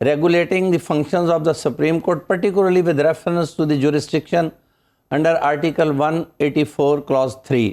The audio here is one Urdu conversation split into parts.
regulating the functions of the Supreme Court, particularly with reference to the jurisdiction under Article 184 Clause 3.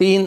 3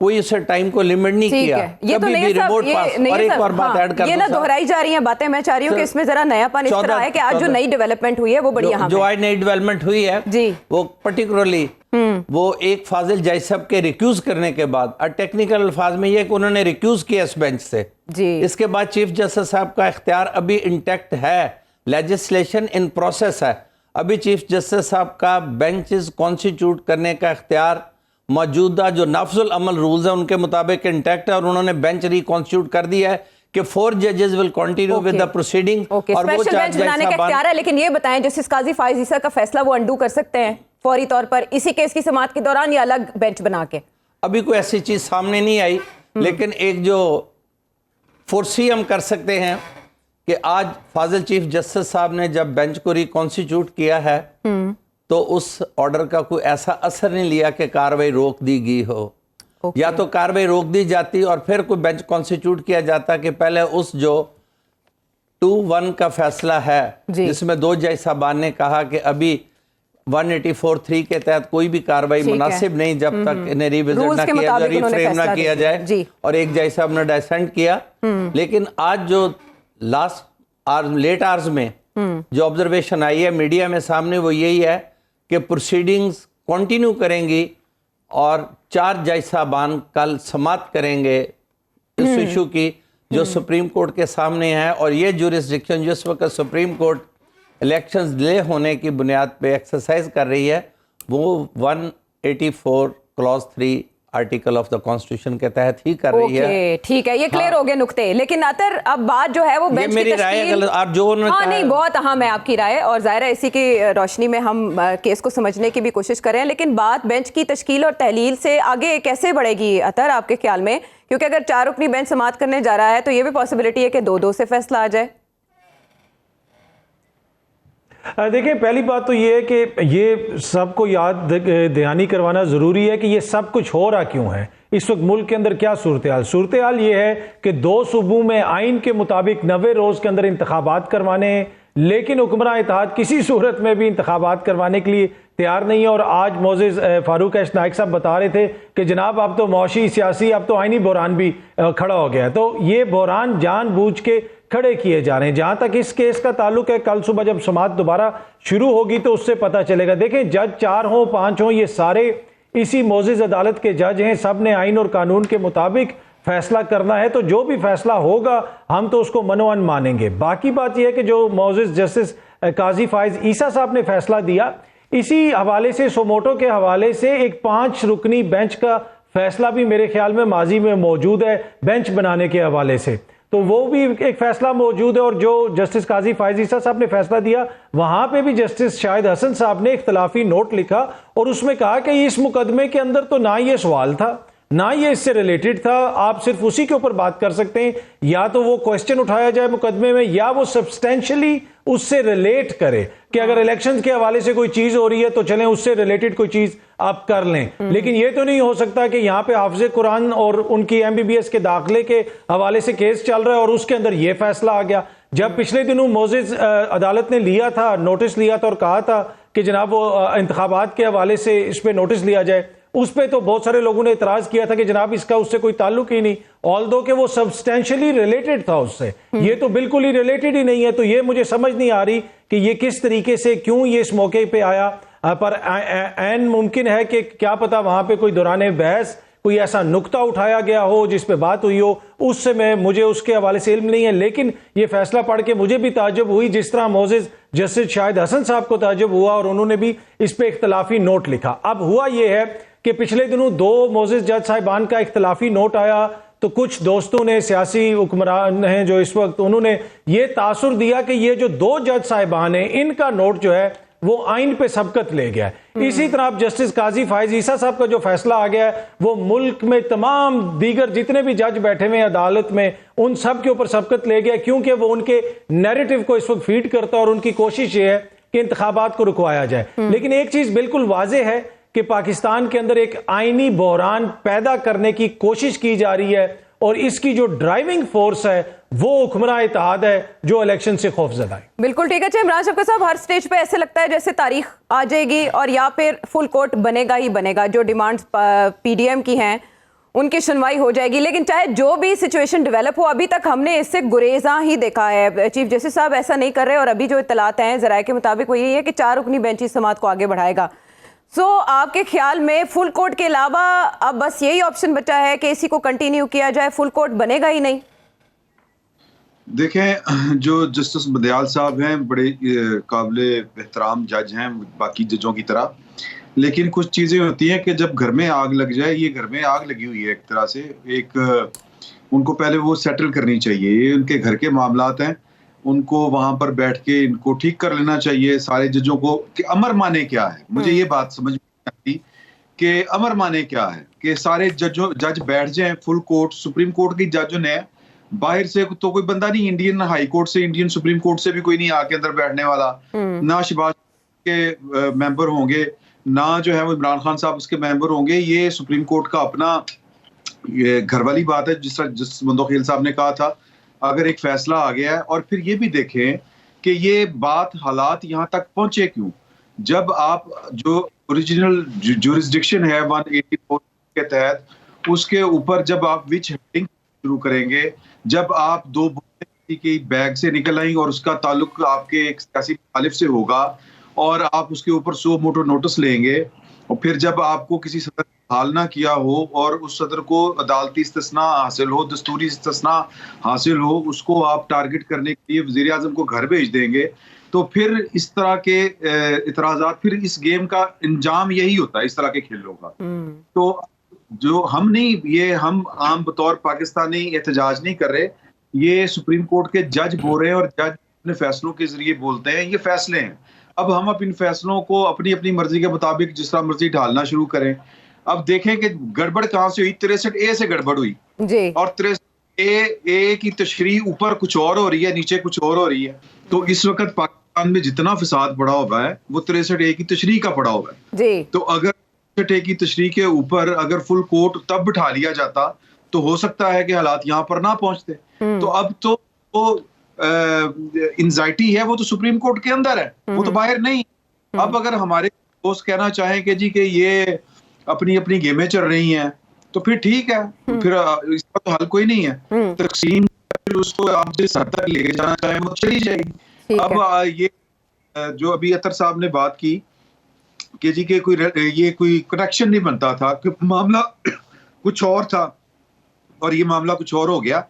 کوئی اسے ٹائم کو لمٹ نہیں ٹھیک کیا. ہے. یہ تو کبھی بھی نہیں ریموٹ پاس. اور ایک اور بات ایڈ کر یہ دوں نہ صاحب. دہرائی جا رہی ہیں باتیں, میں چاہ رہی ہوں کہ اس میں ذرا نیا پن اس طرح ہے کہ آج جو نئی ڈیولپمنٹ ہوئی ہے وہ بڑی اہم ہے. جو آج نئی ڈیولپمنٹ ہوئی ہے جی وہ پرٹیکولرلی وہ ایک فاضل جج صاحب کے ریکیوز کرنے کے بعد, اور ٹیکنیکل الفاظ میں یہ کہ انہوں نے ریکیوز کیا اس بینچ سے. جی اس کے بعد چیف جسٹس صاحب کا اختیار ابھی انٹیکٹ ہے, لیجسلیشن ان پروسیس ہے. ابھی چیف جسٹس صاحب کا بینچز کانسٹیٹیوٹ کرنے کا اختیار موجودہ جو نافذ العمل رولز ہیں ان کے مطابق انٹیکٹ ہے, اور انہوں نے بینچ ریکانسٹیٹیوٹ کر دیا ہے کہ 4 ججز will continue with the proceeding. اور وہ اسپیشل بینچ بنانے کا اختیار ہے, لیکن یہ بتائیں جسٹس قاضی فائز عیسیٰ کا فیصلہ وہ انڈو کر سکتے ہیں فوری طور پر اسی کیس کی سماعت کے دوران یا الگ بینچ بنا کے؟ ابھی کوئی ایسی چیز سامنے نہیں آئی, لیکن ایک جو فورسی ہم کر سکتے ہیں کہ آج فاضل چیف جسٹس صاحب نے جب بینچ کو ریکانسٹیٹیوٹ کیا ہے تو اس آرڈر کا کوئی ایسا اثر نہیں لیا کہ کاروائی روک دی گئی ہو. یا تو کاروائی روک دی جاتی اور پھر کوئی بینچ کانسٹیٹیوٹ کیا جاتا کہ پہلے اس جو 2-1 کا فیصلہ ہے جس میں 2 جج صاحبان نے کہا کہ ابھی 184(3) کے تحت کوئی بھی کاروائی مناسب نہیں جب تک انہیں ریویزٹ نہ کیا جائے, ریفریم نہ کیا جائے, اور ایک جج صاحب نے ڈائسنٹ کیا. لیکن آج جو لیٹ آرز میں جو آبزرویشن آئی ہے میڈیا میں سامنے وہ یہی ہے کہ پروسیڈنگز کنٹینیو کریں گی اور 4 جج صاحبان کل سماعت کریں گے اس ایشو کی جو سپریم کورٹ کے سامنے ہے. اور یہ جورسڈکشن جس وقت سپریم کورٹ الیکشنز ڈیلے ہونے کی بنیاد پہ ایکسرسائز کر رہی ہے وہ 184 clause 3 article of the constitution کے تحت ہی کر رہی ہے. ٹھیک ہے, یہ کلیئر ہو گئے نقطے. لیکن اطہر اب بات جو ہے وہ بینچ کی تشکیل, ہاں نہیں بہت اہم ہے آپ کی رائے, اور ظاہر ہے اسی کی روشنی میں ہم کیس کو سمجھنے کی بھی کوشش کریں. لیکن بات بینچ کی تشکیل اور تحلیل سے آگے کیسے بڑھے گی اطہر آپ کے خیال میں؟ کیونکہ اگر 4 رکنی بینچ سماعت کرنے جا رہا ہے تو یہ بھی پاسبلٹی ہے کہ 2-2 سے فیصلہ آ جائے. دیکھیں پہلی بات تو یہ ہے کہ یہ سب کو یاد دہانی کروانا ضروری ہے کہ یہ سب کچھ ہو رہا کیوں ہے. اس وقت ملک کے اندر کیا صورتحال یہ ہے کہ 2 صوبوں میں آئین کے مطابق 90 روز کے اندر انتخابات کروانے ہیں, لیکن حکمراں اتحاد کسی صورت میں بھی انتخابات کروانے کے لیے تیار نہیں ہے. اور آج معزز فاروق ایش نائک صاحب بتا رہے تھے کہ جناب اب تو معاشی سیاسی اب تو آئینی بحران بھی کھڑا ہو گیا ہے. تو یہ بحران جان بوجھ کے کھڑے کیے جا رہے ہیں. جہاں تک اس کیس کا تعلق ہے, کل صبح جب سماعت دوبارہ شروع ہوگی تو اس سے پتہ چلے گا. دیکھیں جج 4 ہوں 5 ہوں, یہ سارے اسی معزز عدالت کے جج ہیں, سب نے آئین اور قانون کے مطابق فیصلہ کرنا ہے. تو جو بھی فیصلہ ہوگا ہم تو اس کو منوان مانیں گے. باقی بات یہ ہے کہ جو معزز جسٹس قاضی فائز عیسیٰ صاحب نے فیصلہ دیا, اسی حوالے سے سوموٹو کے حوالے سے ایک 5 رکنی بینچ کا فیصلہ بھی میرے خیال میں ماضی میں موجود ہے بینچ بنانے کے حوالے سے, تو وہ بھی ایک فیصلہ موجود ہے. اور جو جسٹس قاضی فائز عیسیٰ صاحب نے فیصلہ دیا وہاں پہ بھی جسٹس شاہد حسن صاحب نے اختلافی نوٹ لکھا اور اس میں کہا کہ اس مقدمے کے اندر تو نہ یہ سوال تھا نہ یہ اس سے ریلیٹڈ تھا, آپ صرف اسی کے اوپر بات کر سکتے ہیں, یا تو وہ کوسچن اٹھایا جائے مقدمے میں یا وہ سبسٹینشلی اس سے ریلیٹ کرے کہ اگر الیکشن کے حوالے سے کوئی چیز ہو رہی ہے تو چلیں اس سے ریلیٹڈ کوئی چیز آپ کر لیں. لیکن یہ تو نہیں ہو سکتا کہ یہاں پہ حافظ قرآن اور ان کی MBBS کے داخلے کے حوالے سے کیس چل رہا ہے اور اس کے اندر یہ فیصلہ آ گیا. جب پچھلے دنوں معزز عدالت نے لیا تھا, نوٹس لیا تھا اور کہا تھا کہ جناب وہ انتخابات کے حوالے سے اس پہ نوٹس لیا جائے, اس پہ تو بہت سارے لوگوں نے اعتراض کیا تھا کہ جناب اس کا اس سے کوئی تعلق ہی نہیں, آلدو کہ وہ سبسٹینشلی ریلیٹڈ تھا اس سے, یہ تو بالکل ہی ریلیٹڈ ہی نہیں ہے. تو یہ مجھے سمجھ نہیں آ رہی کہ یہ کس طریقے سے کیوں یہ اس موقع پہ آیا, پر عین ممکن ہے کہ کیا پتا وہاں پہ کوئی دوران بحث کوئی ایسا نقطہ اٹھایا گیا ہو جس پہ بات ہوئی ہو, اس سے مجھے اس کے حوالے سے علم نہیں ہے. لیکن یہ فیصلہ پڑھ کے مجھے بھی تعجب ہوئی جس طرح معزز جسٹس شاہد حسن صاحب کو تعجب ہوا اور انہوں نے بھی اس پہ اختلافی نوٹ لکھا. اب ہوا یہ ہے کہ پچھلے دنوں 2 معزز جج صاحبان کا اختلافی نوٹ آیا تو کچھ دوستوں نے, سیاسی حکمران ہیں جو اس وقت, انہوں نے یہ تاثر دیا کہ یہ جو 2 جج صاحبان ہیں ان کا نوٹ جو ہے وہ آئین پہ سبقت لے گیا ہے. اسی طرح جسٹس قاضی فائز عیسیٰ صاحب کا جو فیصلہ آ گیا ہے وہ ملک میں تمام دیگر جتنے بھی جج بیٹھے ہوئے ہیں عدالت میں ان سب کے اوپر سبقت لے گیا, کیونکہ وہ ان کے نیریٹو کو اس وقت فیڈ کرتا ہے اور ان کی کوشش یہ ہے کہ انتخابات کو رکوایا جائے. لیکن ایک چیز بالکل واضح ہے کہ پاکستان کے اندر ایک آئینی بحران پیدا کرنے کی کوشش کی جا رہی ہے اور اس کی جو ڈرائیونگ فورس ہے وہ حکمراں اتحاد ہے جو الیکشن سے خوف زدہ ہے. بالکل ٹھیک ہے. اچھا عمران شفقت صاحب, ہر سٹیج پہ ایسے لگتا ہے جیسے تاریخ آ جائے گی اور یا پھر فل کورٹ بنے گا ہی بنے گا. جو ڈیمانڈز PDM کی ہیں ان کی سنوائی ہو جائے گی. لیکن چاہے جو بھی سچویشن ڈیولپ ہو, ابھی تک ہم نے اس سے گریزاں ہی دیکھا ہے. چیف جسٹس صاحب ایسا نہیں کر رہے, اور ابھی جو اطلاعات ہیں ذرائع کے مطابق وہ یہی ہے کہ 4 رکنی بینچ اس سماعت کو آگے بڑھائے گا. سو آپ کے خیال میں فل کورٹ کے علاوہ اب بس یہی آپشن بچا ہے کہ اسی کو کنٹینیو کیا جائے, فل کورٹ بنے گا ہی نہیں؟ دیکھیں, جو جسٹس بدیال صاحب ہیں بڑے قابل احترام جج ہیں باقی ججوں کی طرح, لیکن کچھ چیزیں ہوتی ہیں کہ جب گھر میں آگ لگ جائے, یہ گھر میں آگ لگی ہوئی ہے ایک طرح سے, ان کو پہلے وہ سیٹل کرنی چاہیے. یہ ان کے گھر کے معاملات ہیں, ان کو وہاں پر بیٹھ کے ان کو ٹھیک کر لینا چاہیے سارے ججوں کو کہ امر مانے کیا ہے. مجھے یہ بات سمجھ میں آتی کہ امر مانے کیا ہے, کہ سارے جج بیٹھ جائیں. فل کورٹ سپریم کورٹ کی ججوں نے باہر سے تو کوئی بندہ نہیں, انڈین ہائی کورٹ سے, انڈین سپریم کورٹ سے بھی کوئی نہیں آ کے اندر بیٹھنے والا, نہ شہباز کے ممبر ہوں گے, نہ جو ہے وہ عمران خان صاحب اس کے ممبر ہوں گے. یہ سپریم کورٹ کا اپنا گھر والی بات ہے, جس مندوخیل صاحب نے کہا تھا. اگر ایک فیصلہ آ گیا ہے, اور پھر یہ بھی دیکھیں کہ یہ بات حالات یہاں تک پہنچے کیوں. جب آپ جو اوریجنل جورسڈکشن ہے 184 کے تحت, اس کے اوپر جب آپ وچ ہنٹنگ شروع کریں گے, جب آپ 2 بوتلیں کی بیگ سے نکل آئیں اور اس کا تعلق آپ کے ایک سیاسی مخالف سے ہوگا, اور آپ اس کے اوپر 100 موٹر نوٹس لیں گے, اور پھر جب آپ کو کسی صدر حال نہ کیا ہو اور اس صدر کو عدالتی استثناء حاصل ہو, دستوری استثناء حاصل ہو, اس کو آپ ٹارگٹ کرنے کے لیے وزیر اعظم کو گھر بھیج دیں گے, تو پھر اس طرح کے اعتراضات, پھر اس گیم کا انجام یہی ہوتا ہے اس طرح کے کھیلوں کا. تو جو ہم نہیں, یہ ہم عام بطور پاکستانی احتجاج نہیں کر رہے, یہ سپریم کورٹ کے جج بول رہے ہیں, اور جج اپنے فیصلوں کے ذریعے بولتے ہیں. یہ فیصلے ہیں, اب ہم ان فیصلوں کو اپنی اپنی مرضی کے مطابق جس طرح مرضی ڈھالنا شروع کریں. اب دیکھیں کہ گڑبڑ کہاں سے ہوئی, 63A سے گڑبڑ ہوئی جی, اور 63A کی تشریح اوپر کچھ اور ہو رہی ہے, نیچے کچھ اور ہو رہی ہے. تو اس وقت پاکستان میں جتنا فساد پڑا ہوا ہے وہ 63A کی تشریح کا پڑا ہوا ہے جی. تو اگر 63A کی تشریح کے اوپر اگر فل کورٹ تب بٹھا لیا جاتا تو ہو سکتا ہے کہ حالات یہاں پر نہ پہنچتے. تو اب تو انزائٹی ہے وہ تو سپریم کورٹ کے اندر ہے, وہ تو باہر نہیں. اب اگر ہمارے دوست کہنا چاہیں کہ جی کہ یہ اپنی اپنی گیمیں چل رہی ہیں, تو پھر ٹھیک ہے, پھر اس کا تو حل کوئی نہیں ہے. تقسیم اس کو آپ جس حد تک لے کے جانا چاہیں وہ چلی جائے گی. اب یہ جو ابھی اطہر صاحب نے بات کی کہ جی کہ یہ کوئی کنیکشن نہیں بنتا تھا, کہ معاملہ کچھ اور تھا اور یہ معاملہ کچھ اور ہو گیا,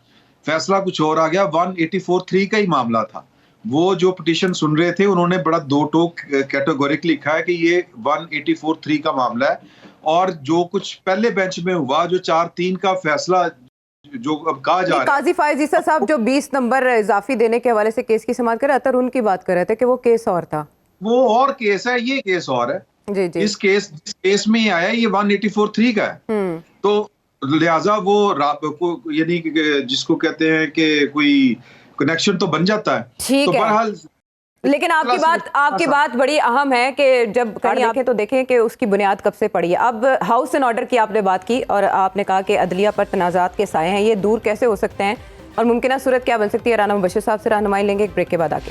فیصلہ کچھ اور آ گیا. 184(3) کا ہی معاملہ تھا. وہ جو پٹیشن سن رہے تھے انہوں نے بڑا 2 ٹوک کیٹیگورک لکھا ہے کہ یہ 184(3) کا معاملہ ہے, اور جو کچھ پہلے بینچ میں ہوا جو 4-3 کا فیصلہ جو اب کہا جا رہا ہے, قاضی فائز عیسیٰ صاحب جو 20 نمبر اضافی دینے کے حوالے سے کیس کی سماعت کر رہے, اطہر ان کی بات کر رہے تھے کہ وہ کیس اور تھا. وہ اور کیس ہے, یہ کیس اور ہے. جی جی, اس کیس میں یہ آیا یہ 184(3) کا ہے. تو لہٰذا وہ یعنی جس کو کہتے ہیں کہ کوئی کنیکشن تو بن جاتا ہے. تو بہرحال لیکن آپ کی بات بڑی اہم ہے کہ جب کہیں دیکھیں تو دیکھیں کہ اس کی بنیاد کب سے پڑی ہے. اب ہاؤس اینڈ آرڈر کی آپ نے بات کی, اور آپ نے کہا کہ عدلیہ پر تنازعات کے سائے ہیں, یہ دور کیسے ہو سکتے ہیں اور ممکنہ صورت کیا بن سکتی ہے؟ رانا مبشر صاحب سے رہنمائی لیں گے ایک بریک کے بعد. آگے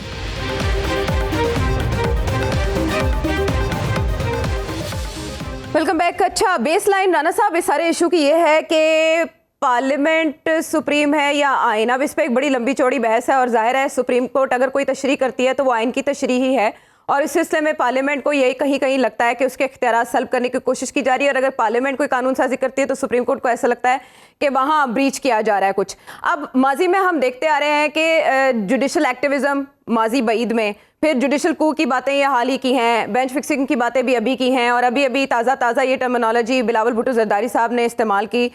ویلکم بیک. اچھا, بیس لائن رانا صاحب اس سارے ایشو کی یہ ہے کہ پارلیمنٹ سپریم ہے یا آئین. اب اس پہ ایک بڑی لمبی چوڑی بحث ہے, اور ظاہر ہے سپریم کورٹ اگر کوئی تشریح کرتی ہے تو وہ آئین کی تشریح ہی ہے, اور اس سلسلے میں پارلیمنٹ کو یہی کہیں لگتا ہے کہ اس کے اختیارات سلب کرنے کی کوشش کی جا رہی ہے, اور اگر پارلیمنٹ کوئی قانون سازی کرتی ہے تو سپریم کورٹ کو ایسا لگتا ہے کہ وہاں بریچ کیا جا رہا ہے کچھ. اب ماضی میں ہم دیکھتے آ رہے ہیں کہ جوڈیشل ایکٹیویزم ماضی بعید میں, پھر جوڈیشل کو کی باتیں یہ حال ہی کی ہیں, بینچ فکسنگ کی باتیں بھی ابھی کی ہیں, اور ابھی تازہ یہ ٹرمینالوجی بلاول بھٹو زرداری صاحب نے استعمال کی,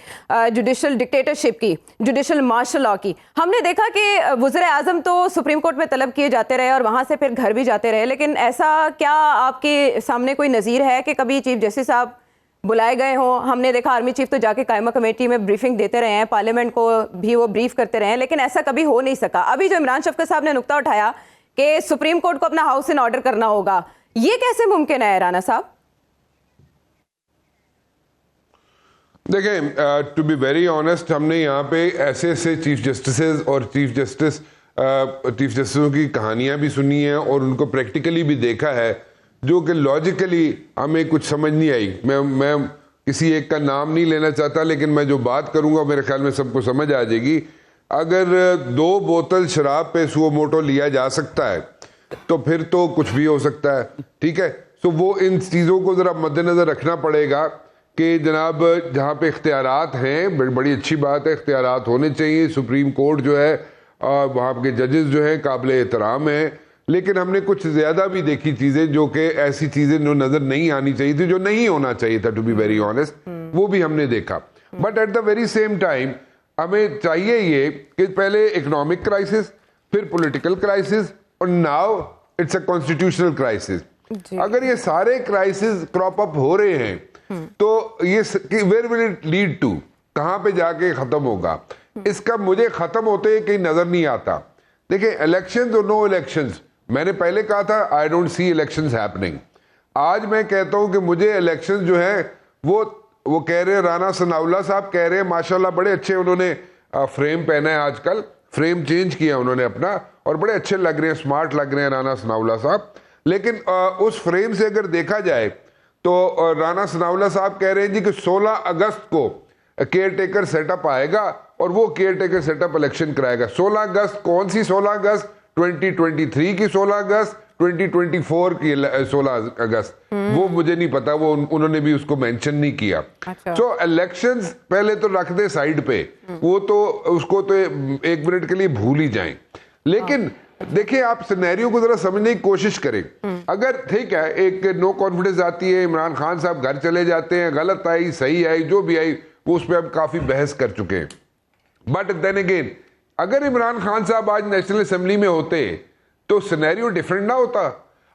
جوڈیشل ڈکٹیٹرشپ کی, جوڈیشل مارشل لاء کی. ہم نے دیکھا کہ وزیر اعظم تو سپریم کورٹ میں طلب کیے جاتے رہے اور وہاں سے پھر گھر بھی جاتے رہے, لیکن ایسا کیا آپ کے سامنے کوئی نظیر ہے کہ کبھی چیف جسٹس صاحب بلائے گئے ہوں؟ ہم نے دیکھا آرمی چیف تو جا کے قائمہ کمیٹی میں بریفنگ دیتے رہے ہیں, پارلیمنٹ کو بھی وہ بریف کرتے رہے ہیں, لیکن ایسا کبھی ہو نہیں سکا. ابھی جو عمران شفقت صاحب نے نقطہ اٹھایا کہ سپریم کورٹ کو اپنا ہاؤس ان آرڈر کرنا ہوگا, یہ کیسے ممکن ہے رانا صاحب؟ دیکھیں, ٹو بی ویری آنیسٹ, ہم نے یہاں پہ ایسے چیف جسٹسز اور چیف جسٹسوں کی کہانیاں بھی سنی ہیں اور ان کو پریکٹیکلی بھی دیکھا ہے, جو کہ لاجیکلی ہمیں کچھ سمجھ نہیں آئی. میں کسی ایک کا نام نہیں لینا چاہتا، لیکن میں جو بات کروں گا میرے خیال میں سب کو سمجھ آ جائے گی. اگر 2 بوتل شراب پہ سو موٹو لیا جا سکتا ہے تو پھر تو کچھ بھی ہو سکتا ہے. ٹھیک ہے، تو وہ ان چیزوں کو ذرا مد نظر رکھنا پڑے گا کہ جناب جہاں پہ اختیارات ہیں، بڑی اچھی بات ہے، اختیارات ہونے چاہیے. سپریم کورٹ جو ہے وہاں کے ججز جو ہیں قابل احترام ہیں، لیکن ہم نے کچھ زیادہ بھی دیکھی چیزیں جو کہ ایسی چیزیں جو نظر نہیں آنی چاہیے تھی، جو نہیں ہونا چاہیے تھا، ٹو بی ویری آنیسٹ، وہ بھی ہم نے دیکھا. But at the very same time ہمیں چاہیے یہ کہ پہلے اکنامک کرائسس، پھر پولیٹیکل کرائسس، اور now it's a constitutional crisis. اگر یہ سارے کرائسس کراپ اپ ہو رہے ہیں تو یہ where will it lead to, کہاں پہ جا کے ختم ہوگا؟ اس کا مجھے ختم ہوتے کہیں نظر نہیں آتا. دیکھیں الیکشنز اور نو الیکشنز، میں نے پہلے کہا تھا I don't see elections happening. آج میں کہتا ہوں کہ مجھے الیکشنز جو ہیں وہ کہہ رہے ہیں، رانا ثناءاللہ صاحب کہہ رہے ہیں، ماشاءاللہ بڑے اچھے انہوں نے فریم پہنا ہے، آج کل فریم چینج کیا انہوں نے اپنا، اور بڑے اچھے لگ رہے ہیں، اسمارٹ لگ رہے ہیں رانا ثناءاللہ صاحب. لیکن اس فریم سے اگر دیکھا جائے تو رانا ثناءاللہ صاحب کہہ رہے ہیں جی کہ 16 اگست کو کیئر ٹیکر سیٹ اپ آئے گا اور وہ caretaker set up election کرائے گا. 16 اگست کون سی 16 اگست؟ 2023 کی 16 اگست، 2024 کی 16 اگست، وہ مجھے نہیں پتا، وہ انہوں نے بھی اس کو مینشن نہیں کیا. سو الیکشنز پہلے تو رکھ دے سائیڈ پہ، وہ تو اس کو تو 1 منٹ کے لیے بھول ہی جائیں. لیکن دیکھیں آپ سینیریو کو ذرا سمجھنے کی کوشش کریں. اگر ٹھیک ہے ایک نو کانفیڈنس آتی ہے، عمران خان صاحب گھر چلے جاتے ہیں، غلط آئی صحیح آئی جو بھی آئی وہ اس پہ ہم کافی بحث کر چکے ہیں. بٹ دین اگین اگر عمران خان صاحب آج نیشنل اسمبلی میں ہوتے تو سینیریو ڈیفرنٹ نہ ہوتا.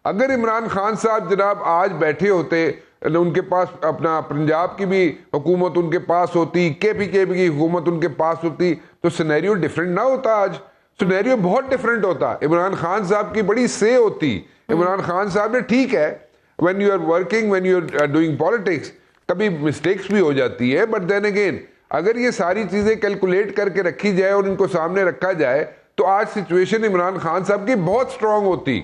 اگر عمران خان صاحب جناب آج بیٹھے ہوتے، ان کے پاس اپنا پنجاب کی بھی حکومت ان کے پاس ہوتی، کے پی کی حکومت ان کے پاس ہوتی، تو سینیریو ڈیفرنٹ نہ ہوتا. آج سینیریو بہت ڈیفرنٹ ہوتا. عمران خان صاحب کی بڑی سے ہوتی. عمران خان صاحب نے ٹھیک ہے when you are working, when you are doing politics کبھی مسٹیکس بھی ہو جاتی ہے، بٹ دین اگین اگر یہ ساری چیزیں کیلکولیٹ کر کے رکھی جائے اور ان کو سامنے رکھا جائے تو آج سچویشن عمران خان صاحب کی بہت سٹرونگ ہوتی.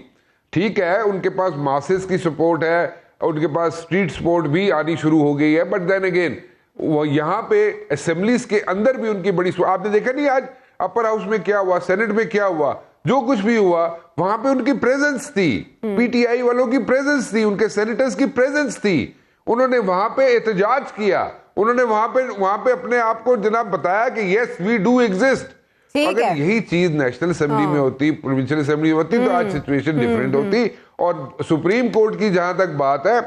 ٹھیک ہے ان کے پاس ماسز کی سپورٹ ہے، ان کے پاس اسٹریٹ سپورٹ بھی آنی شروع ہو گئی ہے، بٹ دین اگین وہ یہاں پہ اسمبلیز کے اندر بھی ان کی بڑی آپ نے دیکھا نہیں آج اپر ہاؤس میں کیا ہوا، سینٹ میں کیا ہوا، جو کچھ بھی ہوا وہاں پہ ان کی پریزنس تھی، پی ٹی آئی والوں کی پریزنس تھی، ان کے سینیٹرز کی پریزنس تھی. انہوں نے وہاں پہ احتجاج کیا، انہوں نے وہاں پہ اپنے آپ کو جناب بتایا کہ یس وی ڈو ایگزسٹ. اگر یہی چیز نیشنل اسمبلی میں ہوتی، پروونشل اسمبلی میں ہوتی، تو آج سچویشن ڈیفرنٹ ہوتی. اور سپریم کورٹ کی جہاں تک بات ہے،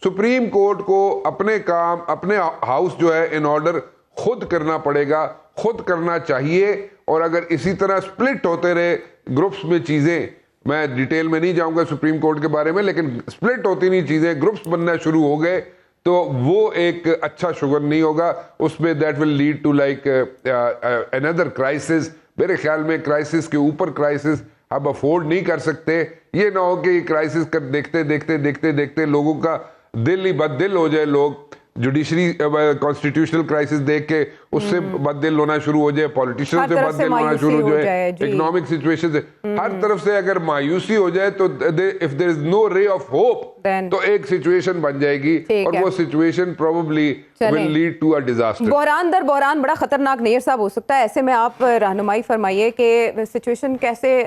سپریم کورٹ کو اپنے کام اپنے ہاؤس جو ہے ان آرڈر خود کرنا پڑے گا، خود کرنا چاہیے. اور اگر اسی طرح سپلٹ ہوتے رہے گروپس میں چیزیں، میں ڈیٹیل میں نہیں جاؤں گا سپریم کورٹ کے بارے میں، لیکن سپلٹ ہوتی نہیں چیزیں، گروپس بننا شروع ہو گئے تو وہ ایک اچھا شوگر نہیں ہوگا. اس میں that will lead to like another crisis. میرے خیال میں کرائسس کے اوپر کرائسس اب افورڈ نہیں کر سکتے. یہ نہ ہو کہ یہ کرائسس دیکھتے دیکھتے دیکھتے دیکھتے لوگوں کا دل ہی بد دل ہو جائے، لوگ جوڈیشری کانسٹیٹیوشنل کرائسس دیکھ کے اس سے بد دل ہونا شروع ہو جائے، پولیٹیشین سے بد دل ہونا شروع ہو جائے، اکنامک سچویشن سے ہر طرف سے اگر مایوسی ہو جائے تو if there is no ray of hope تو ایک سچویشن بن جائے گی اور وہ situation probably will lead to a disaster. بحران در بحران بڑا خطرناک نیئر صاحب ہو سکتا ہے. ایسے میں آپ رہنمائی فرمائیے کہ سچویشن کیسے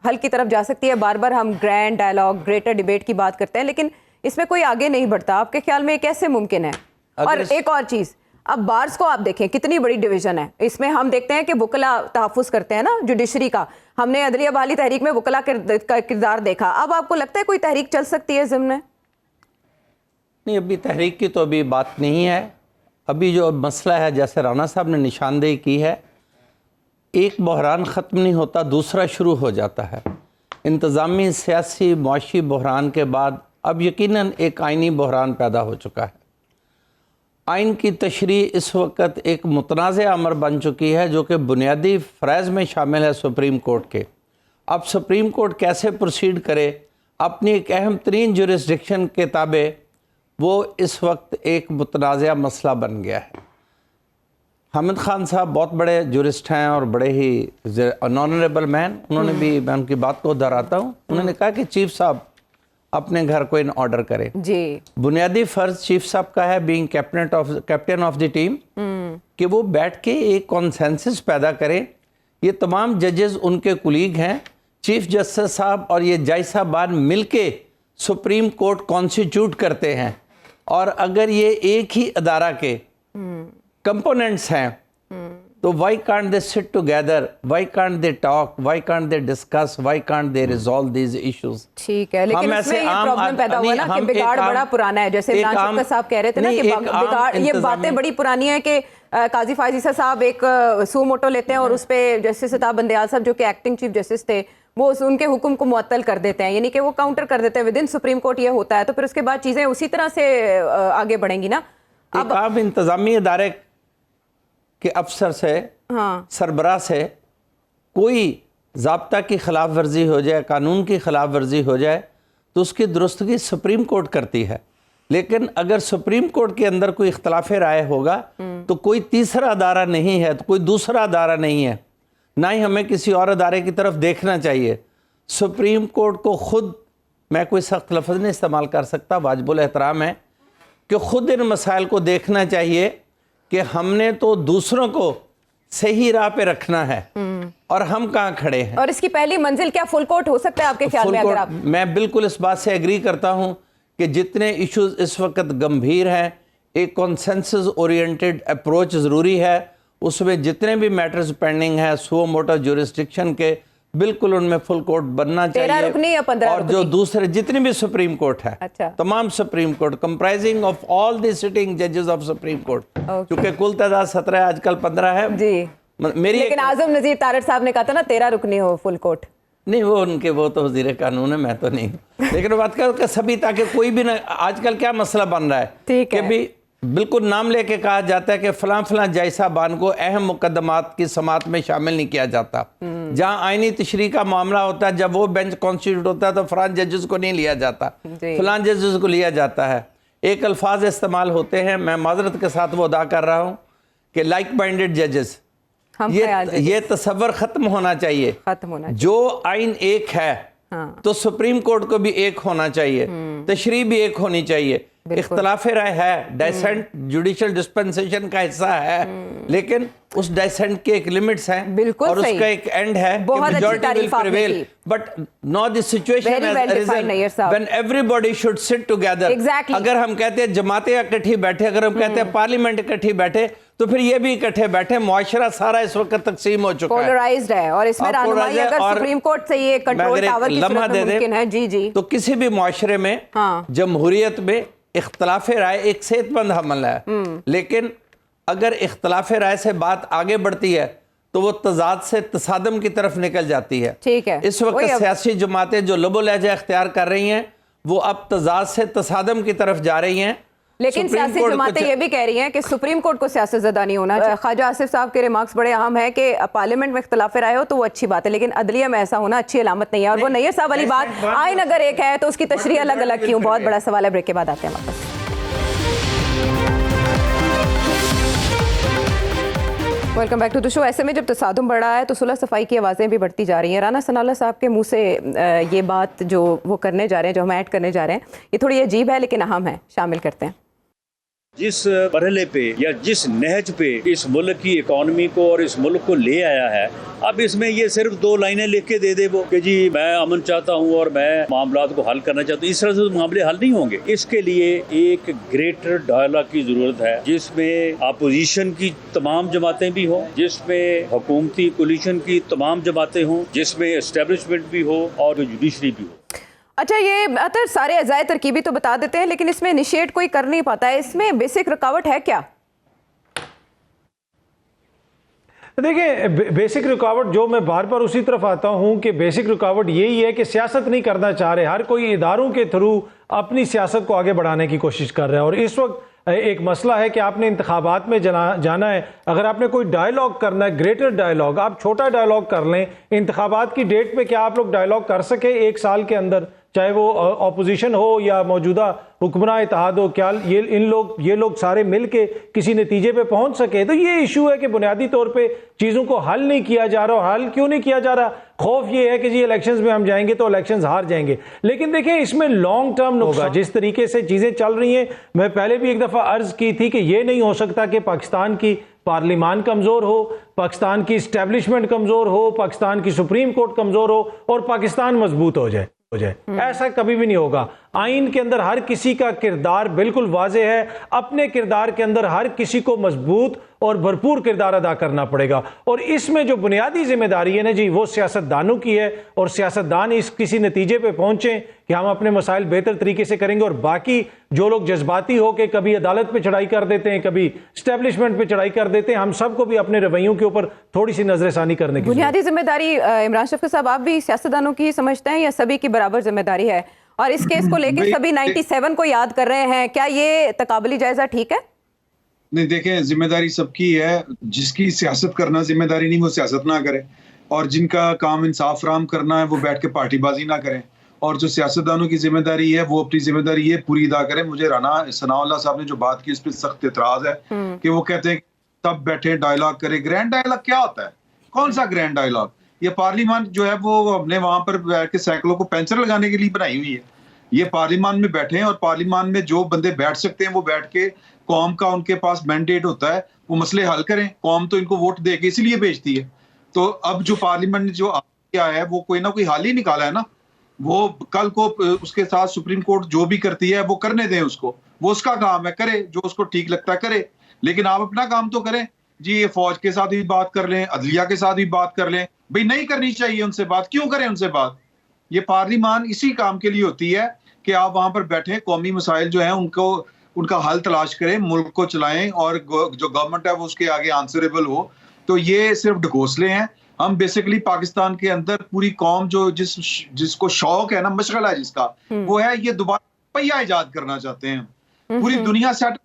حل کی طرف جا سکتی ہے. بار بار ہم گرینڈ ڈائلاگ، گریٹر ڈیبیٹ کی بات کرتے ہیں لیکن اس میں کوئی آگے نہیں بڑھتا. آپ کے خیال میں یہ کیسے ممکن ہے؟ اور ایک اور چیز، اب بارز کو آپ دیکھیں کتنی بڑی ڈویژن ہے. اس میں ہم دیکھتے ہیں کہ وکلا تحفظ کرتے ہیں نا جوڈیشری کا. ہم نے عدلیہ بحالی تحریک میں وکلا کا کردار دیکھا. اب آپ کو لگتا ہے کوئی تحریک چل سکتی ہے ضمن؟ نہیں، ابھی تحریک کی تو ابھی بات نہیں ہے. ابھی جو مسئلہ ہے جیسے رانا صاحب نے نشاندہی کی ہے، ایک بحران ختم نہیں ہوتا دوسرا شروع ہو جاتا ہے. انتظامی، سیاسی، معاشی بحران کے بعد اب یقیناً ایک آئینی بحران پیدا ہو چکا ہے. آئین کی تشریح اس وقت ایک متنازع امر بن چکی ہے جو کہ بنیادی فرائض میں شامل ہے سپریم کورٹ کے. اب سپریم کورٹ کیسے پروسیڈ کرے اپنی ایک اہم ترین جورسڈکشن کے تابع، وہ اس وقت ایک متنازع مسئلہ بن گیا ہے. حامد خان صاحب بہت بڑے جورسٹ ہیں اور بڑے ہی آنریبل مین. انہوں نے بھی، میں ان کی بات کو دہراتا ہوں، انہوں نے کہا کہ چیف صاحب اپنے گھر کو ان آرڈر کرے. جی بنیادی فرض چیف صاحب کا ہے being captain of the team کہ وہ بیٹھ کے ایک کانسنسس پیدا کرے. یہ تمام ججز ان کے کولیگ ہیں. چیف جسٹس صاحب اور یہ جج صاحبان مل کے سپریم کورٹ کانسٹیٹیوٹ کرتے ہیں, اور اگر یہ ایک ہی ادارہ کے کمپوننٹس ہیں تو why can't they sit together, why can't they talk, why can't they discuss, why can't they resolve these issues. ٹھیک ہے, لیکن اس میں یہ پرابلم پیدا ہوا نا کہ بگاڑ بڑا پرانا ہے, جیسے عمران شفقت صاحب کہہ رہے تھے نا کہ بگاڑ, یہ باتیں بڑی پرانی ہیں کہ قاضی فائز عیسیٰ صاحب ایک سو موٹو لیتے ہیں اور اس پہ جسٹس عطا بندیال صاحب جو کہ ایکٹنگ چیف جسٹس تھے وہ ان کے حکم کو معطل کر دیتے ہیں, یعنی کہ وہ کاؤنٹر کر دیتے ہیں ود ان سپریم کورٹ. یہ ہوتا ہے تو پھر اس کے بعد چیزیں اسی طرح سے آگے بڑھیں گی نا. اب آپ انتظامی ادارے کے افسر سے سربراہ سے کوئی ضابطہ کی خلاف ورزی ہو جائے, قانون کی خلاف ورزی ہو جائے تو اس کی درستگی سپریم کورٹ کرتی ہے. لیکن اگر سپریم کورٹ کے اندر کوئی اختلاف رائے ہوگا تو کوئی تیسرا ادارہ نہیں ہے, تو کوئی دوسرا ادارہ نہیں ہے, نہ ہی ہمیں کسی اور ادارے کی طرف دیکھنا چاہیے. سپریم کورٹ کو خود, میں کوئی سخت لفظ نہیں استعمال کر سکتا, واجب الاحترام ہے کہ خود ان مسائل کو دیکھنا چاہیے کہ ہم نے تو دوسروں کو صحیح راہ پہ رکھنا ہے اور ہم کہاں کھڑے ہیں. اور اس کی پہلی منزل کیا فل کورٹ ہو سکتا ہے آپ کے خیال میں؟ اگر آپ, میں بالکل اس بات سے ایگری کرتا ہوں کہ جتنے ایشوز اس وقت گمبھیر ہیں, ایک کنسنسس اورینٹڈ اپروچ ضروری ہے. اس میں جتنے بھی میٹرز پینڈنگ ہیں سو موٹو جورسڈکشن کے, بالکل ان میں فل کورٹ بننا چاہیے. 13 رکنی یا 15 اور جو دوسرے جتنے بھی سپریم کورٹ ہے, تمام supreme court comprising of all the sitting ججز آف سپریم کورٹ, کیونکہ کل تعداد 17 ہے, آج کل 15 ہے. جی میری لیکن اعظم نذیر تارڑ صاحب نے کہا تھا نا 13 رکنی ہو فل کورٹ. نہیں, وہ ان کے, وہ تو وزیر قانون ہے, میں تو نہیں. لیکن بات کرو کہ سبھی, تاکہ کوئی بھی نہ, آج کل کیا مسئلہ بن رہا ہے کہ بھی بالکل نام لے کے کہا جاتا ہے کہ فلاں فلاں جج صاحبان کو اہم مقدمات کی سماعت میں شامل نہیں کیا جاتا. جہاں آئینی تشریح کا معاملہ ہوتا ہے, جب وہ بینچ کانسٹیٹیوٹ ہوتا ہے تو فلاں ججز کو نہیں لیا جاتا, فلاں ججز کو لیا جاتا ہے. ایک الفاظ استعمال ہوتے ہیں, میں معذرت کے ساتھ وہ ادا کر رہا ہوں کہ لائک مائنڈڈ ججز, یہ تصور ختم ہونا چاہیے. جو آئین ایک ہے تو سپریم کورٹ کو بھی ایک ہونا چاہیے, تشریح بھی ایک ہونی چاہیے. اختلاف رائے ہے, ڈائسنٹ جوڈیشل ڈسپنسیشن کا حصہ ہے, لیکن اس ڈائسنٹ کے ایک لیمٹس ہیں اور اس کا ایک اینڈ ہے کہ majority will prevail. But no the situation has arisen when everybody should sit together. اگر ہم کہتے ہیں جماعتیں اکٹھی بیٹھے, اگر ہم کہتے ہیں پارلیمنٹ اکٹھی بیٹھے, تو پھر یہ بھی اکٹھے بیٹھے. معاشرہ سارا اس وقت تقسیم ہو چکا ہے, پولرائزڈ ہے, اور اس میں رہنمائی اگر سپریم کورٹ سے یہ کنٹرول ٹاور کی صورت میں ممکن ہے. جی جی, تو کسی بھی معاشرے میں, جمہوریت میں اختلاف رائے ایک صحت مند عمل ہے, لیکن اگر اختلاف رائے سے بات آگے بڑھتی ہے تو وہ تضاد سے تصادم کی طرف نکل جاتی ہے. ٹھیک ہے, اس وقت سیاسی جماعتیں جو لب و لہجہ اختیار کر رہی ہیں وہ اب تضاد سے تصادم کی طرف جا رہی ہیں. لیکن سیاسی جماعتیں یہ بھی کہہ رہی ہیں کہ سپریم کورٹ کو سیاست زدہ نہیں ہونا. خواجہ آصف صاحب کے ریمارکس بڑے اہم ہیں کہ پارلیمنٹ میں اختلاف رائے ہو تو وہ اچھی بات ہے, لیکن عدلیہ میں ایسا ہونا اچھی علامت نہیں ہے. اور وہ نیئر صاحب والی بات, آئین اگر ایک ہے تو اس کی تشریح الگ الگ کیوں, بہت بڑا سوال ہے. بریک کے بعد آتے ہیں واپس. ویلکم بیک ٹو دی شو. ایسے میں جب تصادم بڑھ رہا ہے تو صلح صفائی کی آوازیں بھی بڑھتی جا رہی ہیں. رانا ثناء اللہ صاحب کے منہ سے یہ بات جو وہ کرنے جا رہے ہیں, جو ہم ایڈ کرنے جا رہے ہیں, یہ تھوڑی عجیب ہے لیکن اہم ہے, شامل کرتے ہیں. جس مرحلے پہ یا جس نہج پہ اس ملک کی اکانومی کو اور اس ملک کو لے آیا ہے, اب اس میں یہ صرف 2 لائنیں لکھ کے دے دے وہ کہ جی میں امن چاہتا ہوں اور میں معاملات کو حل کرنا چاہتا ہوں, اس طرح سے معاملے حل نہیں ہوں گے. اس کے لیے ایک گریٹر ڈائلاگ کی ضرورت ہے, جس میں اپوزیشن کی تمام جماعتیں بھی ہوں, جس میں حکومتی کولیشن کی تمام جماعتیں ہوں, جس میں اسٹیبلشمنٹ بھی ہو اور جوڈیشری بھی ہو. اچھا, یہ اطہر سارے اجزائے ترکیبی تو بتا دیتے ہیں, لیکن اس میں انیشیٹ کوئی کر نہیں پاتا ہے. اس میں بیسک رکاوٹ ہے کیا؟ دیکھیں, بیسک رکاوٹ جو میں بار بار اسی طرف آتا ہوں کہ بیسک رکاوٹ یہی ہے کہ سیاست نہیں کرنا چاہ رہے. ہر کوئی اداروں کے تھرو اپنی سیاست کو آگے بڑھانے کی کوشش کر رہا ہے. اور اس وقت ایک مسئلہ ہے کہ آپ نے انتخابات میں جانا ہے, اگر آپ نے کوئی ڈائیلاگ کرنا ہے, گریٹر ڈائیلاگ, آپ چھوٹا ڈائیلاگ کر لیں. انتخابات کی ڈیٹ پہ کیا آپ لوگ ڈائیلاگ کر سکے 1 سال کے اندر؟ چاہے وہ اپوزیشن ہو یا موجودہ حکمراں اتحاد ہو، کیا یہ لوگ سارے مل کے کسی نتیجے پہ پہنچ سکے؟ تو یہ ایشو ہے کہ بنیادی طور پہ چیزوں کو حل نہیں کیا جا رہا. حل کیوں نہیں کیا جا رہا؟ خوف یہ ہے کہ جی الیکشنز میں ہم جائیں گے تو الیکشنز ہار جائیں گے. لیکن دیکھیں اس میں لانگ ٹرم ہوگا. جس طریقے سے چیزیں چل رہی ہیں، میں پہلے بھی ایک دفعہ عرض کی تھی کہ یہ نہیں ہو سکتا کہ پاکستان کی پارلیمان کمزور ہو، پاکستان کی اسٹیبلشمنٹ کمزور ہو، پاکستان کی سپریم کورٹ کمزور ہو اور پاکستان مضبوط ہو جائے. ایسا کبھی بھی نہیں ہوگا. آئین کے اندر ہر کسی کا کردار بالکل واضح ہے. اپنے کردار کے اندر ہر کسی کو مضبوط اور بھرپور کردار ادا کرنا پڑے گا. اور اس میں جو بنیادی ذمہ داری ہے نا جی، وہ سیاستدانوں کی ہے. اور سیاستدان اس کسی نتیجے پہ پہنچیں کہ ہم اپنے مسائل بہتر طریقے سے کریں گے. اور باقی جو لوگ جذباتی ہو کے کبھی عدالت پہ چڑھائی کر دیتے ہیں، کبھی اسٹیبلشمنٹ پہ چڑھائی کر دیتے ہیں، ہم سب کو بھی اپنے رویوں کے اوپر تھوڑی سی نظر ثانی کرنے کی بنیادی ذمہ داری عمران شفیق صاحب آپ بھی سیاستدانوں کی سمجھتے ہیں یا سبھی کی برابر ذمہ داری ہے؟ اور اس کیس کو لے کے سبھی 97 کو یاد کر رہے ہیں، کیا یہ تقابلی جائزہ ٹھیک ہے؟ نہیں، دیکھیں ذمہ داری سب کی ہے. جس کی سیاست کرنا ذمہ داری نہیں وہ سیاست نہ کرے، اور جن کا کام انصاف فراہم کرنا ہے وہ بیٹھ کے پارٹی بازی نہ کریں. اور جو سیاستدانوں کی ذمہ داری ہے وہ اپنی ذمہ داری یہ پوری ادا کریں. مجھے رانا ثناء اللہ صاحب نے جو بات کی اس پہ سخت اعتراض ہے کہ وہ کہتے ہیں کہ سب بیٹھے ڈائلاگ کرے. گرینڈ ڈائلاگ کیا ہوتا ہے؟ کون سا گرینڈ ڈائلاگ؟ یہ پارلیمان جو ہے وہ ہم نے وہاں پر بیٹھ کے سائیکلوں کو پینچر لگانے کے لیے بنائی ہوئی ہے. یہ پارلیمان میں بیٹھے ہیں اور پارلیمان میں جو بندے بیٹھ سکتے ہیں وہ بیٹھ کے قوم کا ان کے پاس مینڈیٹ ہوتا ہے، وہ مسئلے حل کریں. قوم تو ان کو ووٹ دے کے اسی لیے بھیجتی ہے. تو اب جو پارلیمنٹ نے جو کیا ہے وہ کوئی نہ کوئی حل ہی نکالا ہے نا. وہ کل کو اس کے ساتھ سپریم کورٹ جو بھی کرتی ہے وہ کرنے دیں اس کو، وہ اس کا کام ہے، کرے جو اس کو ٹھیک لگتا ہے کرے. لیکن آپ اپنا کام تو کریں. جی یہ فوج کے ساتھ بھی بات کر لیں، عدلیہ کے ساتھ بھی بات کر لیں. بھئی نہیں کرنی چاہیے ان سے بات، کیوں کریں ان سے بات؟ یہ پارلیمان اسی کام کے لیے ہوتی ہے کہ آپ وہاں پر بیٹھیں، قومی مسائل جو ہیں ان کا حل تلاش کریں، ملک کو چلائیں، اور جو گورنمنٹ ہے وہ اس کے آگے آنسریبل ہو. تو یہ صرف ڈھکوسلے ہیں. ہم بیسیکلی پاکستان کے اندر پوری قوم جو جس کو شوق ہے نا، مشغلہ ہے جس کا، وہ ہے یہ دوبارہ پہیہ ایجاد کرنا چاہتے ہیں. پوری دنیا سیٹ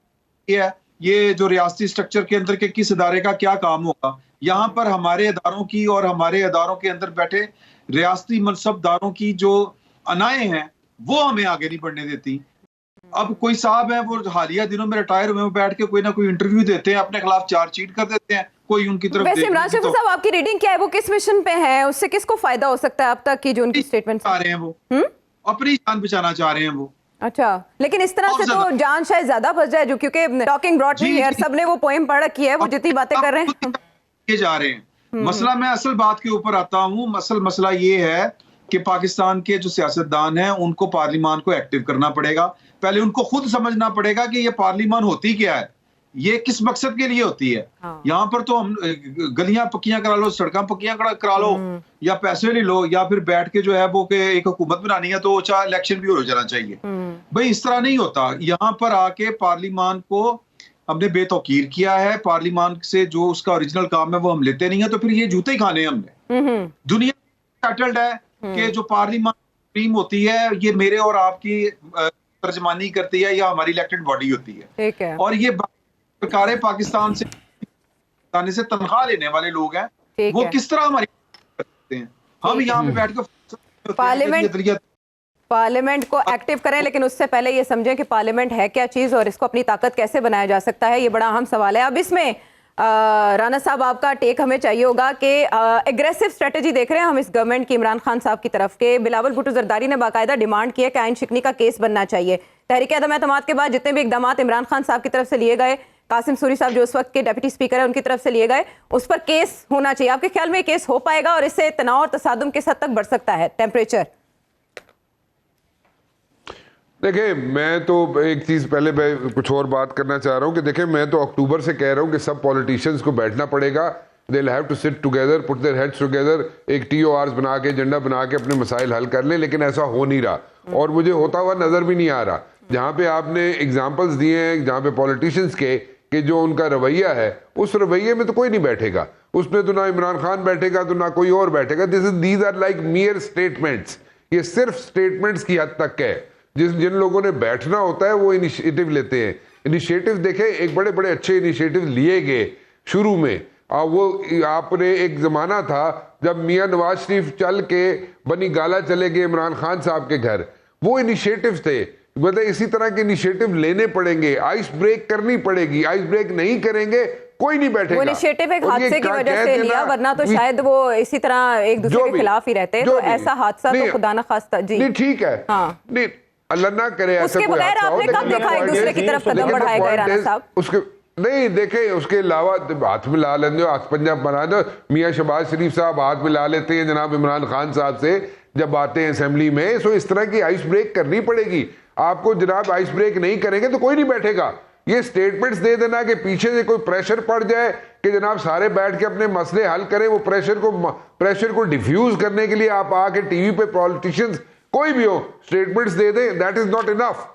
ہے یہ جو ریاستی سٹرکچر کے اندر کے کس ادارے کا کیا کام ہوگا. یہاں پر ہمارے اداروں کی اور ہمارے اداروں کے اندر بیٹھے ریاستی منصب داروں کی جو انائیں ہیں وہ ہمیں آگے نہیں بڑھنے دیتی. اب کوئی صاحب ہیں وہ حالیہ دنوں میں ریٹائر ہوئے، بیٹھ کے کوئی نہ کوئی انٹرویو دیتے ہیں، اپنے خلاف چارج شیٹ کر دیتے ہیں، کوئی ان کی طرف. ویسے عمران شفیق صاحب آپ کی ریڈنگ کیا ہے؟ وہ کس مشن پہ ہیں؟ اس سے کس کو فائدہ ہو سکتا ہے اب تک کی جو ان کی سٹیٹمنٹ آ رہے ہیں؟ وہ اپنی جان بچانا چاہ رہے ہیں وہ. اچھا، لیکن اس طرح سے تو جان شاید زیادہ بچ جائے، جو کیونکہ ٹاکنگ براڈ نہیں ہے، سب نے وہ پوئم پڑھ رکھی ہے، وہ جتنی باتیں کر رہے ہیں جا رہے ہیں. مسئلہ میں اصل بات کے اوپر آتا ہوں. مسئلہ یہ ہے کہ پاکستان کے جو سیاستدان ہیں ان کو پارلیمان کو ایکٹیو کرنا پڑے گا. پہلے ان کو خود سمجھنا پڑے گا کہ یہ پارلیمان ہوتی کیا ہے، یہ کس مقصد کے لیے ہوتی ہے. یہاں پر تو ہم گلیاں پکیاں کرا لو، سڑکاں پکیاں کرا لو، یا پیسے لے لو، یا پھر بیٹھ کے جو ہے وہ کہ ایک حکومت بنانی ہے تو چاہے الیکشن بھی ہو جانا چاہیے. بھئی اس طرح نہیں ہوتا. یہاں پر آ کے پارلیمان کو ہم نے بے توقیر کیا ہے. پارلیمان سے جو اس کا اوریجنل کام ہے وہ ہم لیتے نہیں ہیں، تو پھر یہ جوتے ہی کھانے ہم نے. دنیا سیٹلڈ ہے کہ جو پارلیمان سپریم ہوتی ہے یہ میرے اور آپ کی ترجمانی کرتی ہے یا ہماری الیکٹڈ باڈی ہوتی ہے. اور یہ سرکار پاکستان سے تنخواہ لینے والے لوگ ہیں، وہ کس طرح ہماری کرتے ہیں. ہم یہاں پہ بیٹھ کے پارلیمنٹ کو ایکٹیو کریں، لیکن اس سے پہلے یہ سمجھیں کہ پارلیمنٹ ہے کیا چیز اور اس کو اپنی طاقت کیسے بنایا جا سکتا ہے. یہ بڑا اہم سوال ہے. اب اس میں رانا صاحب آپ کا ٹیک ہمیں چاہیے ہوگا کہ ایگریسو اسٹریٹجی دیکھ رہے ہیں ہم اس گورنمنٹ کی عمران خان صاحب کی طرف کے. بلاول بھٹو زرداری نے باقاعدہ ڈیمانڈ کی ہے کہ آئین شکنی کا کیس بننا چاہیے. تحریک عدم اعتماد کے بعد جتنے بھی اقدامات عمران خان صاحب کی طرف سے لیے گئے، قاسم سوری صاحب جو اس وقت کے ڈیپٹی اسپیکر ہیں ان کی طرف سے لیے گئے، اس پر کیس ہونا چاہیے. آپ کے خیال میں کیس ہو پائے گا اور اس سے تناؤ اور تصادم کس حد تک بڑھ سکتا ہے ٹیمپریچر؟ دیکھیں میں تو ایک چیز پہلے میں کچھ اور بات کرنا چاہ رہا ہوں کہ دیکھیں میں تو اکتوبر سے کہہ رہا ہوں کہ سب پولیٹیشنز کو بیٹھنا پڑے گا. they'll have to sit together, put their heads together, ایک TORs بنا کے ایجنڈا بنا کے اپنے مسائل حل کر لیں. لیکن ایسا ہو نہیں رہا اور مجھے ہوتا ہوا نظر بھی نہیں آ رہا. جہاں پہ آپ نے ایگزامپلز دیے ہیں جہاں پہ پولیٹیشنز کے کہ جو ان کا رویہ ہے اس رویے میں تو کوئی نہیں بیٹھے گا. اس میں تو نہ عمران خان بیٹھے گا تو نہ کوئی اور بیٹھے گا. these are like mere statements. یہ صرف اسٹیٹمنٹس کی حد تک ہے. جن لوگوں نے بیٹھنا ہوتا ہے وہ انیشیٹو لیتے ہیں. انیشیٹو دیکھیں ایک بڑے بڑے اچھے انیشیٹو لیے گئے شروع میں. وہ آپ نے ایک زمانہ تھا جب میاں نواز شریف چل کے بنی گالا چلے گئے عمران خان صاحب کے گھر. وہ انیشیٹوز تھے. مطلب اسی طرح کے انیشیٹو لینے پڑیں گے, آئس بریک کرنی پڑے گی. آئس بریک نہیں کریں گے کوئی نہیں بیٹھے گا. وہ انیشیٹو ایک حادثے کی وجہ سے لیا, ورنہ تو شاید وہ اسی طرح ایک دوسرے کے خلاف ہی رہتے. تو ایسا حادثہ تو خدا نہ خواستہ. جی نہیں ٹھیک ہے, نہیں اللہ نہ کرے ایسا کوئی حادثہ ہو. اس کے بغیر آپ نے کب دیکھا ایک دوسرے کی طرف قدم بڑھائے گئے رانا صاحب؟ اس کے نہیں دیکھیں, اس کے علاوہ ہاتھ ملا لیتے ہو, ہاتھ پنجہ بنا دو. میاں شہباز شریف صاحب ہاتھ ملا لیتے ہیں جناب عمران خان صاحب سے جب آتے ہیں اسمبلی میں. سو اس طرح کی آئس بریک کرنی پڑے گی. آپ کو جناب آئس بریک نہیں کریں گے تو کوئی نہیں بیٹھے گا. یہ سٹیٹمنٹس دے دینا کہ پیچھے سے کوئی پریشر پڑ جائے کہ جناب سارے بیٹھ کے اپنے مسئلے حل کریں, وہ پریشر کو ڈیفیوز کرنے کے لیے آپ آ کے ٹی وی پہ پولیٹیشنز کوئی بھی ہو اسٹیٹمنٹس دے دیں, that is not enough,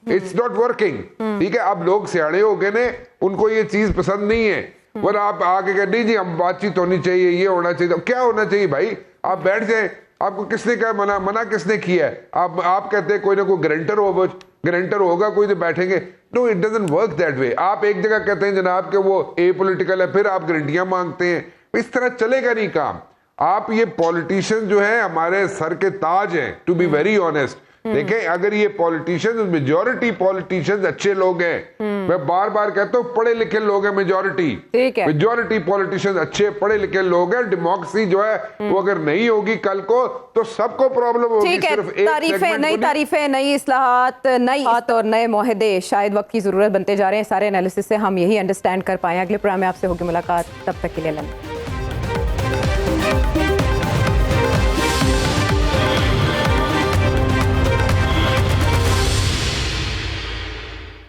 it's not working. ٹھیک ہے, اب لوگ سیاڑے ہو گئے نے, ان کو یہ چیز پسند نہیں ہے. ورنہ آپ آ کے کہتے نہیں جی ہم بات چیت ہونی چاہیے, یہ ہونا چاہیے. کیا ہونا چاہیے بھائی؟ آپ بیٹھ جائیں. آپ کو کس نے کہا منع کس نے کیا ہے؟ آپ کہتے ہیں کوئی نہ کوئی گرنٹر ہوگا کوئی تو بیٹھیں گے. No it doesn't work that way. آپ ایک جگہ کہتے ہیں جناب کہ وہ اے پولیٹیکل ہے, پھر آپ گارنٹیاں مانگتے ہیں. اس طرح چلے گا نہیں کام. آپ یہ پولیٹیشین جو ہیں ہمارے سر کے تاج ہیں, ٹو بی ویری آنیسٹ. دیکھیں اگر یہ پولیٹیشین, میجورٹی پولیٹیشین اچھے لوگ ہیں, میں بار بار کہتا ہوں پڑھے لکھے لوگ ہیں میجورٹی پولیٹیشین اچھے پڑھے لکھے لوگ ہیں. ڈیموکریسی جو ہے وہ اگر نہیں ہوگی کل کو تو سب کو پرابلم ہوگی. صرف نئی تعریفیں, نئی اصلاحات, نئی بات اور نئے معاہدے شاید وقت کی ضرورت بنتے جا رہے ہیں. سارے انالیسس سے ہم یہی انڈرسٹینڈ کر پائیں. اگلے پروگرام میں آپ سے ہوگی ملاقات, تب تک کے لیے اللہ.